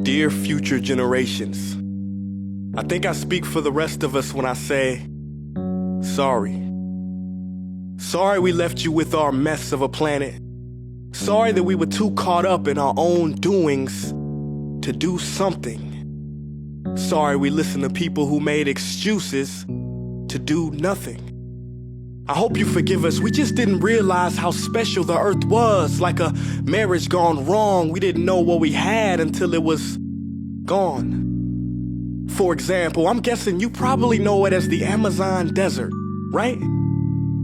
Dear future generations, I think I speak for the rest of us when I say, sorry. Sorry we left you with our mess of a planet. Sorry that we were too caught up in our own doings to do something. Sorry we listened to people who made excuses to do nothing. I hope you forgive us. We just didn't realize how special the earth was. Like a marriage gone wrong, we didn't know what we had until it was gone. For example, I'm guessing you probably know it as the Amazon desert, right?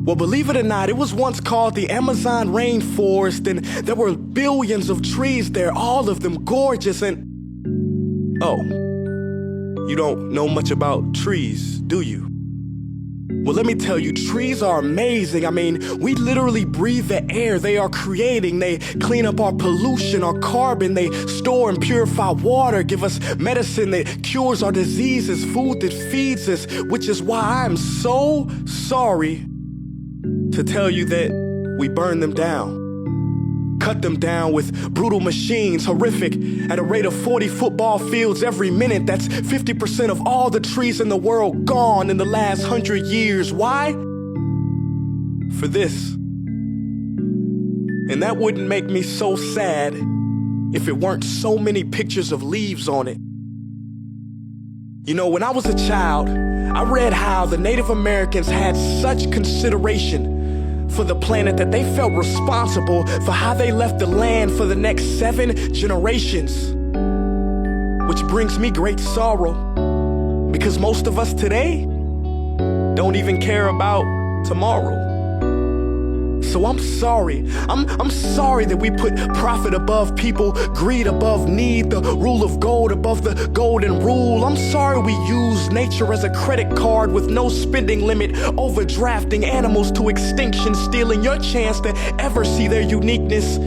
Well, believe it or not, it was once called the Amazon rainforest, and there were billions of trees there, all of them gorgeous. And oh, you don't know much about trees, do you? Well, let me tell you, trees are amazing. I mean, we literally breathe the air they are creating. They clean up our pollution, our carbon. They store and purify water, give us medicine that cures our diseases, food that feeds us, which is why I'm so sorry to tell you that we burn them down. Cut them down with brutal machines, horrific, at a rate of 40 football fields every minute. That's 50% of all the trees in the world gone in the last 100 years. Why? For this. And that wouldn't make me so sad if it weren't so many pictures of leaves on it. You know, when I was a child, I read how the Native Americans had such consideration for the planet that they felt responsible for how they left the land for the next 7 generations. Which brings me great sorrow, because most of us today don't even care about tomorrow. So I'm sorry. I'm sorry that we put profit above people, greed above need, the rule of gold above the golden rule. I'm sorry we use nature as a credit card with no spending limit, overdrafting animals to extinction, stealing your chance to ever see their uniqueness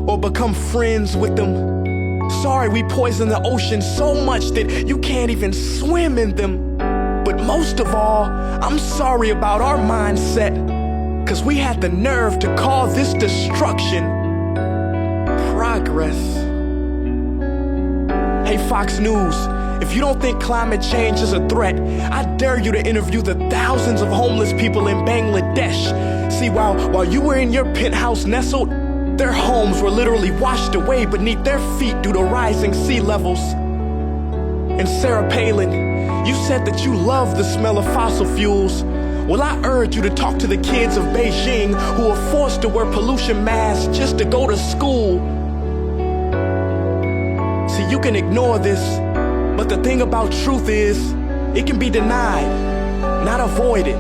or become friends with them. Sorry we poison the ocean so much that you can't even swim in them. But most of all, I'm sorry about our mindset, 'cause we had the nerve to call this destruction progress. Hey Fox News, if you don't think climate change is a threat, I dare you to interview the thousands of homeless people in Bangladesh. See, while you were in your penthouse nestled, their homes were literally washed away beneath their feet due to rising sea levels. And Sarah Palin, you said that you love the smell of fossil fuels. Well, I urge you to talk to the kids of Beijing who are forced to wear pollution masks just to go to school. See, you can ignore this, but the thing about truth is, it can be denied, not avoided.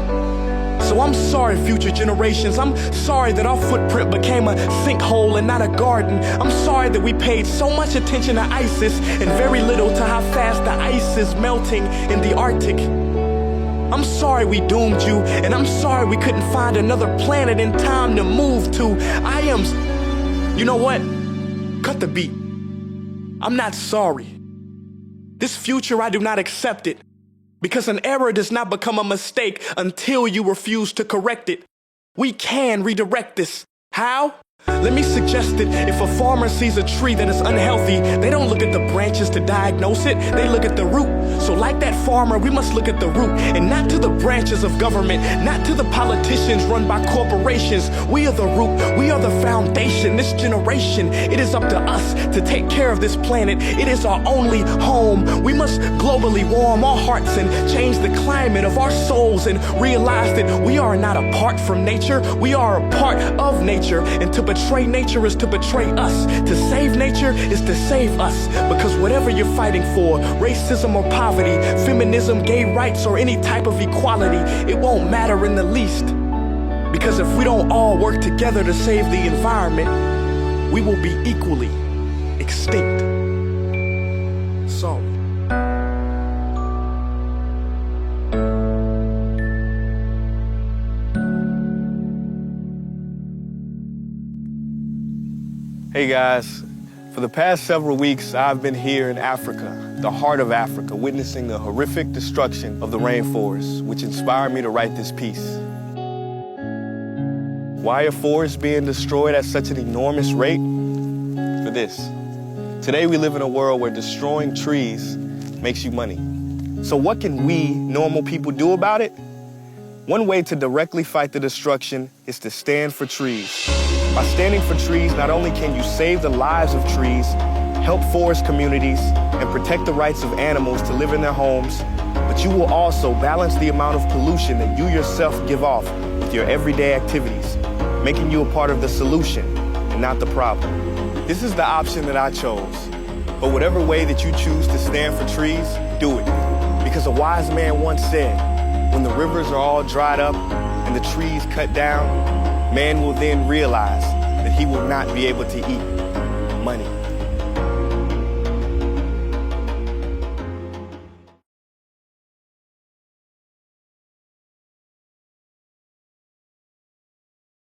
So I'm sorry, future generations. I'm sorry that our footprint became a sinkhole and not a garden. I'm sorry that we paid so much attention to ISIS and very little to how fast the ice is melting in the Arctic. I'm sorry we doomed you, and I'm sorry we couldn't find another planet in time to move to. You know what? Cut the beat. I'm not sorry. This future, I do not accept it, because an error does not become a mistake until you refuse to correct it. We can redirect this. How? Let me suggest that if a farmer sees a tree that is unhealthy, they don't look at the branches to diagnose it, they look at the root. So like that farmer, we must look at the root, and not to the branches of government, not to the politicians run by corporations. We are the root, we are the foundation. This generation, it is up to us to take care of this planet. It is our only home. We must globally warm our hearts and change the climate of our souls and realize that we are not apart from nature, we are a part of nature. And to betray nature is to betray us. To save nature is to save us. Because whatever you're fighting for, racism or poverty, feminism, gay rights, or any type of equality, it won't matter in the least. Because if we don't all work together to save the environment, we will be equally extinct. Sorry. Hey guys, for the past several weeks, I've been here in Africa, the heart of Africa, witnessing the horrific destruction of the rainforest, which inspired me to write this piece. Why are forests being destroyed at such an enormous rate? For this. Today we live in a world where destroying trees makes you money. So what can we, normal people, do about it? One way to directly fight the destruction is to stand for trees. By standing for trees, not only can you save the lives of trees, help forest communities, and protect the rights of animals to live in their homes, but you will also balance the amount of pollution that you yourself give off with your everyday activities, making you a part of the solution and not the problem. This is the option that I chose. But whatever way that you choose to stand for trees, do it. Because a wise man once said, when the rivers are all dried up and the trees cut down, man will then realize that he will not be able to eat money.